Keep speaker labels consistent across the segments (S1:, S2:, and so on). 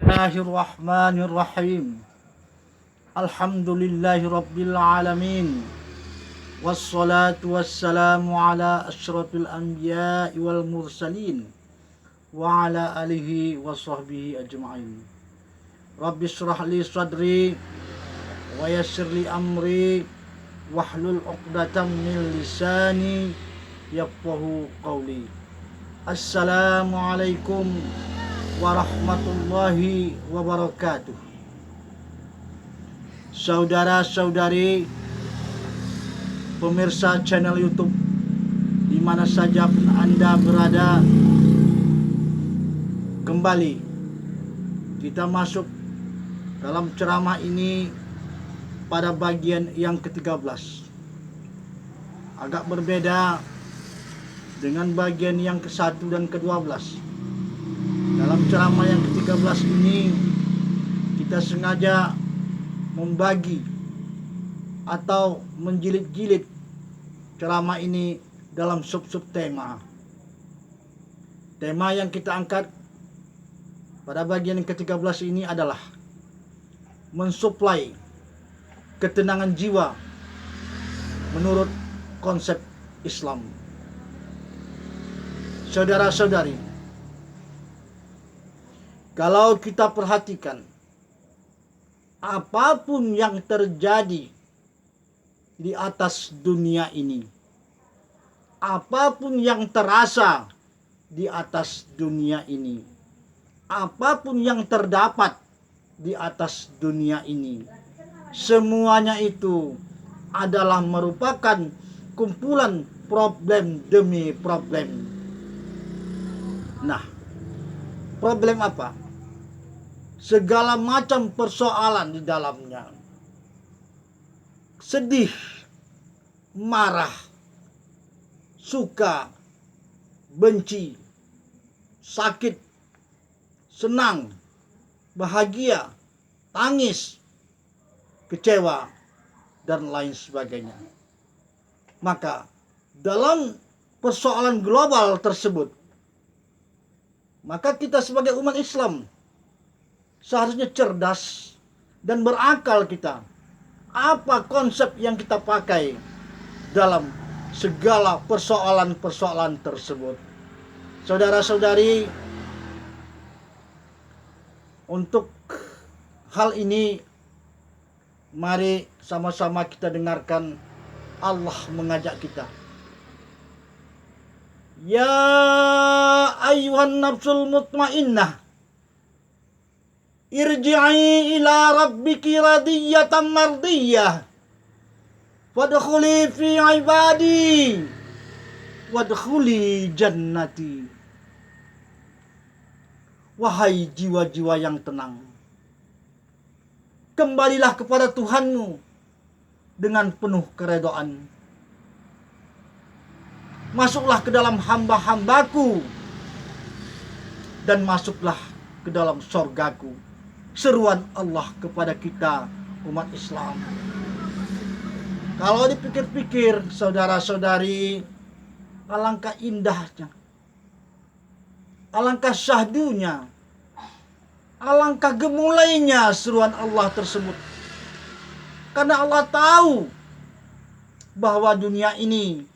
S1: Bismillahirrahmanirrahim. Alhamdulillahi rabbil alamin. Wassalatu wassalamu ala asyrafil anbiya'i wal mursalin wa ala alihi wa sahbihi ajma'in. Rabbi shrah li sadri wa yassir li amri wahlul 'uqdatam min lisani yafqahu qawli. Assalamualaikum warahmatullahi wabarakatuh. Saudara-saudari pemirsa channel YouTube di mana saja pun Anda berada, kembali kita masuk dalam ceramah ini pada bagian yang ke-13. Agak berbeda dengan bagian yang ke-1 dan ke-12. Dalam ceramah yang ke-13 ini kita sengaja membagi atau menjilid-jilid ceramah ini dalam sub-sub tema. Tema yang kita angkat pada bagian yang ke-13 ini adalah mensuplai ketenangan jiwa menurut konsep Islam. Saudara-saudari, kalau kita perhatikan apapun yang terjadi di atas dunia ini, apapun yang terasa di atas dunia ini, apapun yang terdapat di atas dunia ini, semuanya itu adalah merupakan kumpulan problem demi problem. Nah, problem apa? Segala macam persoalan di dalamnya. Sedih, marah, suka, benci, sakit, senang, bahagia, tangis, kecewa, dan lain sebagainya. Maka dalam persoalan global tersebut, maka kita sebagai umat Islam seharusnya cerdas dan berakal kita. Apa konsep yang kita pakai dalam segala persoalan-persoalan tersebut? Saudara-saudari, untuk hal ini mari sama-sama kita dengarkan Allah mengajak kita. Ya ayyuhan nafsul mutmainnah, irji'i ila rabbiki radiyatan mardiyah, fadkhuli fi ibadi wadkhuli jannati. Wahai jiwa-jiwa yang tenang, kembalilah kepada Tuhanmu dengan penuh keredaan. Masuklah ke dalam hamba-hambaku dan masuklah ke dalam sorgaku. Seruan Allah kepada kita umat Islam. Kalau dipikir-pikir, saudara-saudari, alangkah indahnya, alangkah syahdunya, alangkah gemulainya seruan Allah tersebut. Karena Allah tahu bahwa dunia ini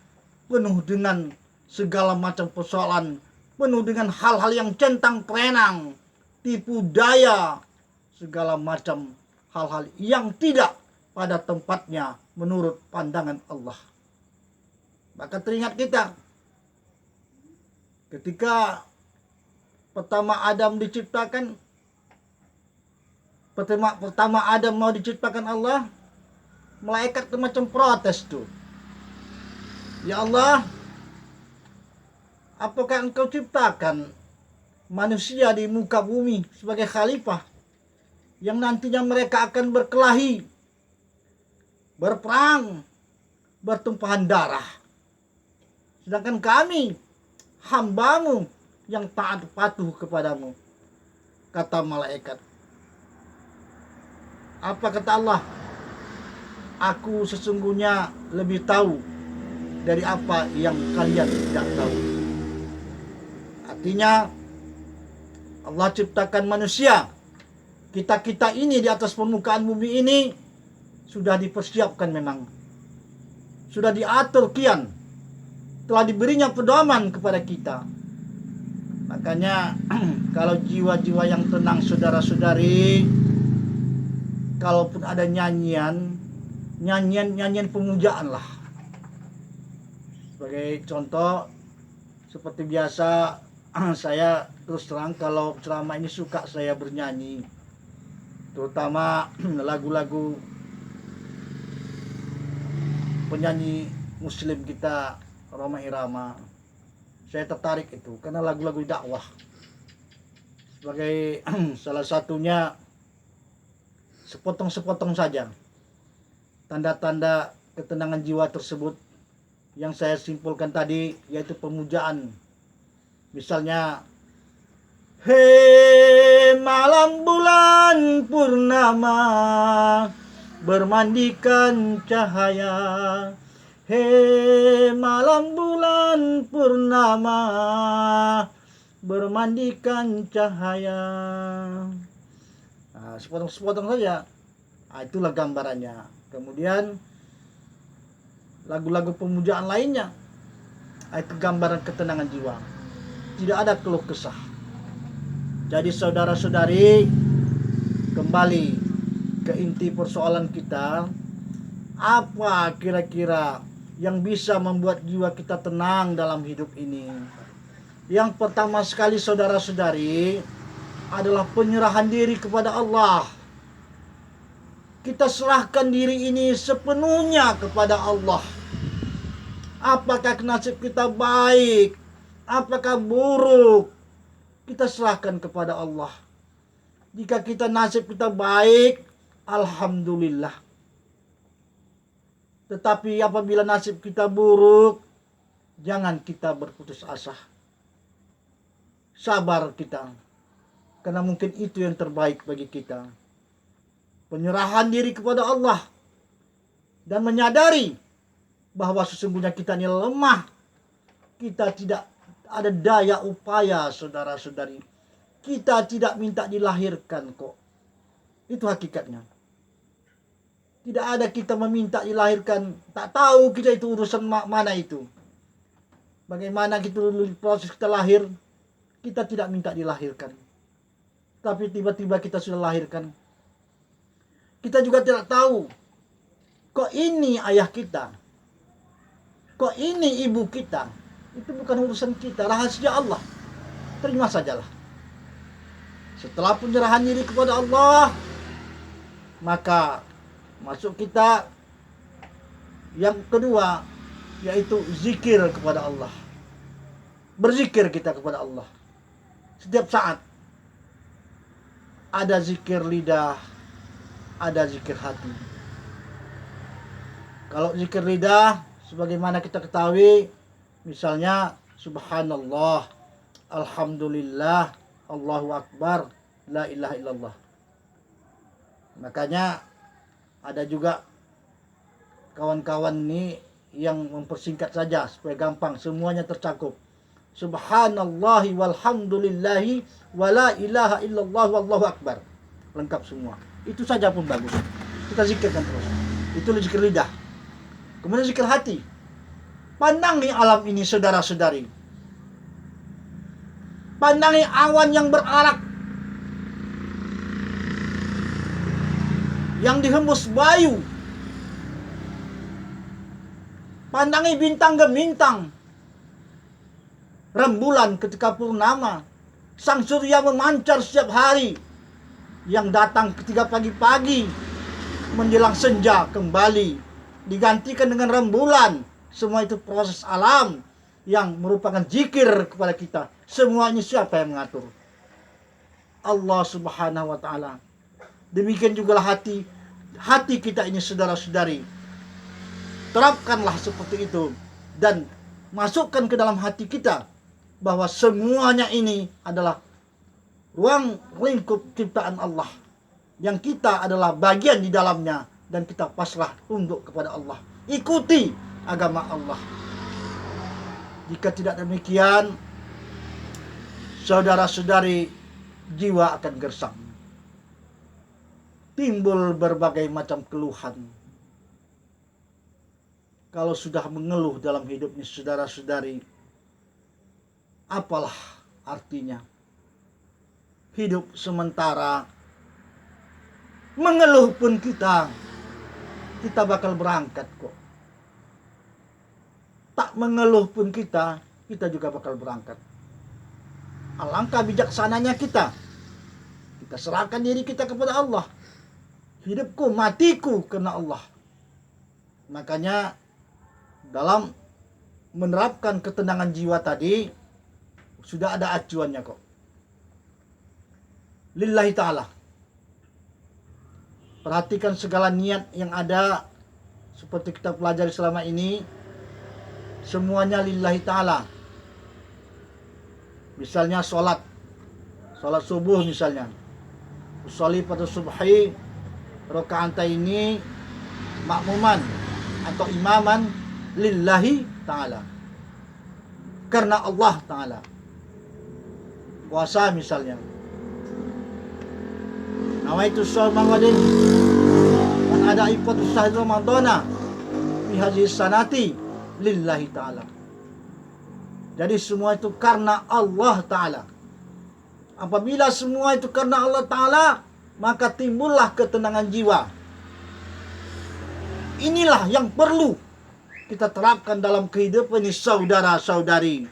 S1: penuh dengan segala macam persoalan, penuh dengan hal-hal yang centang perenang, tipu daya, segala macam hal-hal yang tidak pada tempatnya menurut pandangan Allah. Maka teringat kita ketika pertama Adam diciptakan, pertama Adam mau diciptakan Allah, malaikat itu macam protes tuh. Ya Allah, apakah engkau ciptakan manusia di muka bumi sebagai khalifah yang nantinya mereka akan berkelahi, berperang, bertumpahan darah, sedangkan kami hambamu yang taat patuh kepadamu? Kata malaikat. Apa kata Allah? Aku sesungguhnya lebih tahu dari apa yang kalian tidak tahu. Artinya Allah ciptakan manusia Kita-kita ini di atas permukaan bumi ini sudah dipersiapkan memang. Sudah diatur kian. Telah diberinya pedoman kepada kita. Makanya kalau jiwa-jiwa yang tenang saudara-saudari, kalaupun ada nyanyian pemujaan lah. Sebagai contoh, seperti biasa saya terus terang kalau ceramah ini suka saya bernyanyi, terutama lagu-lagu penyanyi muslim kita, Rhoma Irama. Saya tertarik itu karena lagu-lagu dakwah. Sebagai salah satunya, sepotong-sepotong saja tanda-tanda ketenangan jiwa tersebut yang saya simpulkan tadi, yaitu pemujaan. Misalnya, hei malam bulan purnama bermandikan cahaya, hei malam bulan purnama bermandikan cahaya. Nah, sepotong-sepotong saja. Nah, itulah gambarannya. Kemudian lagu-lagu pemujaan lainnya, itu gambaran ketenangan jiwa. Tidak ada keluh kesah. Jadi saudara-saudari, kembali ke inti persoalan kita, apa kira-kira yang bisa membuat jiwa kita tenang dalam hidup ini? Yang pertama sekali saudara-saudari adalah penyerahan diri kepada Allah. Kita serahkan diri ini sepenuhnya kepada Allah. Apakah nasib kita baik, apakah buruk, kita serahkan kepada Allah. Jika kita nasib kita baik, alhamdulillah. Tetapi apabila nasib kita buruk, jangan kita berputus asa. Sabar kita, karena mungkin itu yang terbaik bagi kita. Penyerahan diri kepada Allah dan menyadari bahwa sesungguhnya kita ini lemah. Kita tidak ada daya upaya, saudara-saudari. Kita tidak minta dilahirkan kok. Itu hakikatnya. Tidak ada kita meminta dilahirkan. Tak tahu kita itu urusan mana itu. Bagaimana kita proses kita lahir, kita tidak minta dilahirkan. Tapi tiba-tiba kita sudah lahirkan. Kita juga tidak tahu, kok ini ayah kita, kok ini ibu kita. Itu bukan urusan kita, rahasia Allah. Terima sajalah. Setelah penyerahan diri kepada Allah, maka masuk kita yang kedua, yaitu zikir kepada Allah. Berzikir kita kepada Allah setiap saat. Ada zikir lidah, ada zikir hati. Kalau zikir lidah, sebagaimana kita ketahui, misalnya subhanallah, alhamdulillah, Allahu akbar, la ilaha illallah. Makanya ada juga kawan-kawan ini yang mempersingkat saja supaya gampang, semuanya tercakup. Subhanallahi walhamdulillahi wa la ilaha illallah wallahu akbar. Lengkap semua. Itu saja pun bagus. Kita zikirkan terus. Itu zikir lidah. Kemudian zikir hati. Pandangi alam ini saudara-saudari. Pandangi awan yang berarak, yang dihembus bayu. Pandangi bintang gemintang. Rembulan ketika purnama. Sang surya memancar setiap hari, yang datang ketika pagi-pagi menjelang senja kembali digantikan dengan rembulan. Semua itu proses alam yang merupakan zikir kepada kita. Semuanya siapa yang mengatur? Allah Subhanahu wa taala. Demikian juga hati kita ini saudara-saudari. Terapkanlah seperti itu dan masukkan ke dalam hati kita bahwa semuanya ini adalah ruang lingkup ciptaan Allah, yang kita adalah bagian di dalamnya, dan kita pasrah tunduk kepada Allah. Ikuti agama Allah. Jika tidak demikian, saudara-saudari, jiwa akan gersang. timbul berbagai macam keluhan. Kalau sudah mengeluh dalam hidupnya saudara-saudari, apalah artinya? Hidup sementara, mengeluh pun kita bakal berangkat kok. Tak mengeluh pun kita juga bakal berangkat. Alangkah bijaksananya kita serahkan diri kita kepada Allah. Hidupku, matiku karena Allah. Makanya dalam menerapkan ketenangan jiwa tadi sudah ada acuannya kok. Lillahi ta'ala. Perhatikan segala niat yang ada seperti kita pelajari selama ini, semuanya lillahi ta'ala. Misalnya sholat subuh misalnya, usolli pada subhi rakaataini makmuman atau imaman lillahi ta'ala, karena Allah ta'ala. Puasa misalnya, nawaitu shauma ghadin man ada ifatu sahri ramadhana fi hadhihi sanati lillahi ta'ala. Jadi semua itu karena Allah ta'ala. Apabila semua itu karena Allah ta'ala, maka timbullah ketenangan jiwa. Inilah yang perlu kita terapkan dalam kehidupan ini, saudara-saudari.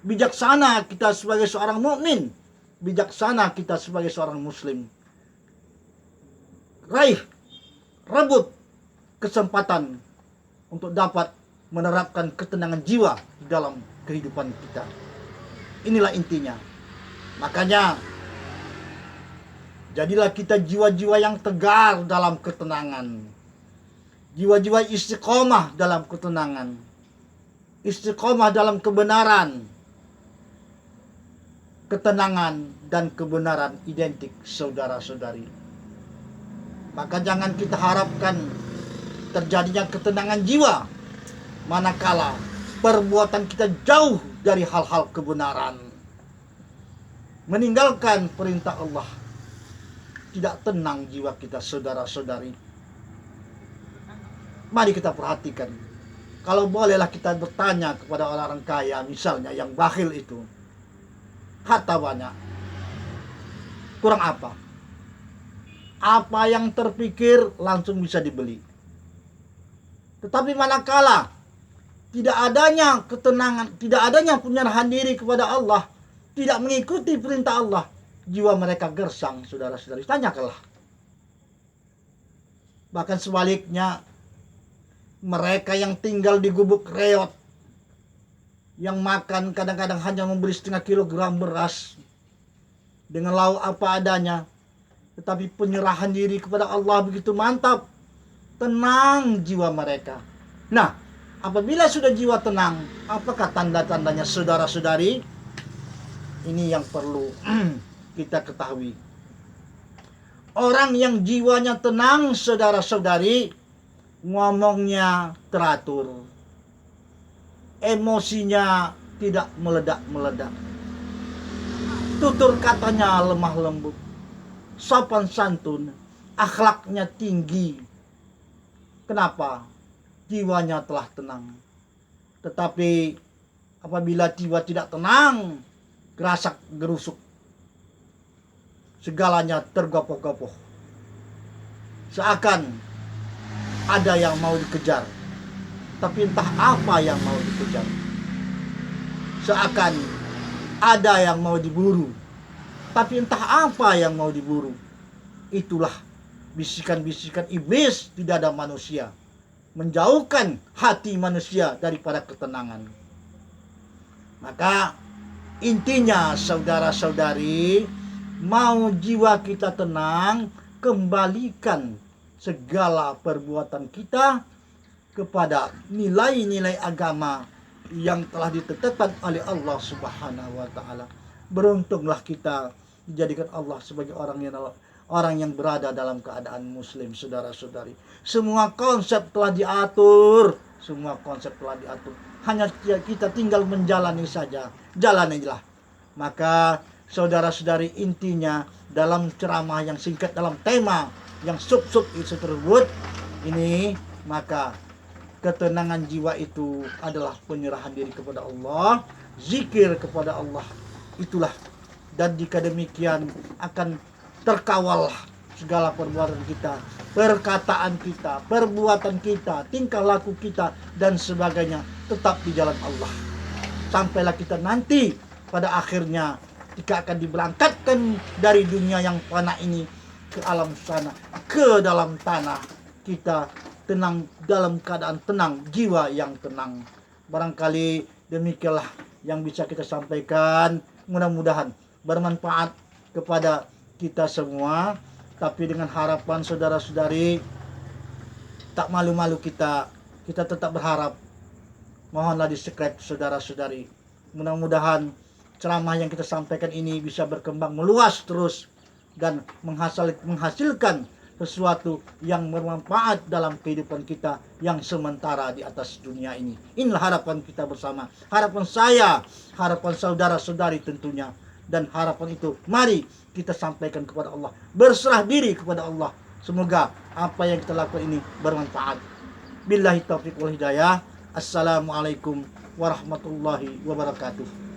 S1: Bijaksana kita sebagai seorang mukmin, bijaksana kita sebagai seorang muslim. Rebut kesempatan untuk dapat menerapkan ketenangan jiwa dalam kehidupan kita. Inilah intinya. Makanya jadilah kita jiwa-jiwa yang tegar dalam ketenangan. Jiwa-jiwa istiqomah dalam ketenangan. Istiqomah dalam kebenaran. Ketenangan dan kebenaran identik, saudara-saudari. Maka jangan kita harapkan terjadinya ketenangan jiwa manakala perbuatan kita jauh dari hal-hal kebenaran, meninggalkan perintah Allah. Tidak tenang jiwa kita, saudara-saudari. Mari kita perhatikan. Kalau bolehlah kita bertanya kepada orang kaya misalnya yang bakhil itu, harta banyak, kurang apa? Apa yang terpikir langsung bisa dibeli. Tetapi manakala tidak adanya ketenangan, tidak adanya penyerahan diri kepada Allah, tidak mengikuti perintah Allah, jiwa mereka gersang, saudara-saudari. Tanyakanlah. Bahkan sebaliknya, mereka yang tinggal di gubuk reot, yang makan kadang-kadang hanya membeli 0,5 kilogram beras dengan lauk apa adanya, tetapi penyerahan diri kepada Allah begitu mantap, tenang jiwa mereka. Nah, apabila sudah jiwa tenang, apakah tanda-tandanya, saudara-saudari? Ini yang perlu kita ketahui. Orang yang jiwanya tenang, saudara-saudari, ngomongnya teratur, emosinya tidak meledak-meledak, tutur katanya lemah lembut, sopan santun, akhlaknya tinggi. Kenapa? Jiwanya telah tenang. Tetapi apabila jiwa tidak tenang, gerasak gerusuk, segalanya tergopoh-gopoh, seakan ada yang mau dikejar, tapi entah apa yang mau dikejar. Seakan ada yang mau diburu, tapi entah apa yang mau diburu. Itulah bisikan-bisikan iblis di dada manusia, menjauhkan hati manusia daripada ketenangan. Maka intinya, saudara-saudari, mau jiwa kita tenang, kembalikan segala perbuatan kita kepada nilai-nilai agama yang telah ditetapkan oleh Allah Subhanahu wa taala. Beruntunglah kita dijadikan Allah sebagai orang yang berada dalam keadaan muslim, saudara-saudari. Semua konsep telah diatur, hanya kita tinggal menjalani saja. Jalanilah. Maka saudara-saudari, intinya dalam ceramah yang singkat dalam tema yang sub-sub itu tersebut ini, maka ketenangan jiwa itu adalah penyerahan diri kepada Allah, zikir kepada Allah. Itulah, dan jika demikian akan terkawal segala perbuatan kita, perkataan kita, perbuatan kita, tingkah laku kita, dan sebagainya tetap di jalan Allah. Sampailah kita nanti pada akhirnya jika akan diberangkatkan dari dunia yang fana ini ke alam sana, ke dalam tanah, kita tenang, dalam keadaan tenang, jiwa yang tenang. Barangkali demikianlah yang bisa kita sampaikan, mudah-mudahan bermanfaat kepada kita semua. Tapi dengan harapan saudara-saudari, tak malu-malu kita tetap berharap, mohonlah di subscribe saudara-saudari. Mudah-mudahan ceramah yang kita sampaikan ini bisa berkembang meluas terus dan menghasilkan sesuatu yang bermanfaat dalam kehidupan kita yang sementara di atas dunia ini. Inilah harapan kita bersama, harapan saya, harapan saudara-saudari tentunya. Dan harapan itu mari kita sampaikan kepada Allah, berserah diri kepada Allah. Semoga apa yang kita lakukan ini bermanfaat. Billahi taufiq wal hidayah. Assalamualaikum warahmatullahi wabarakatuh.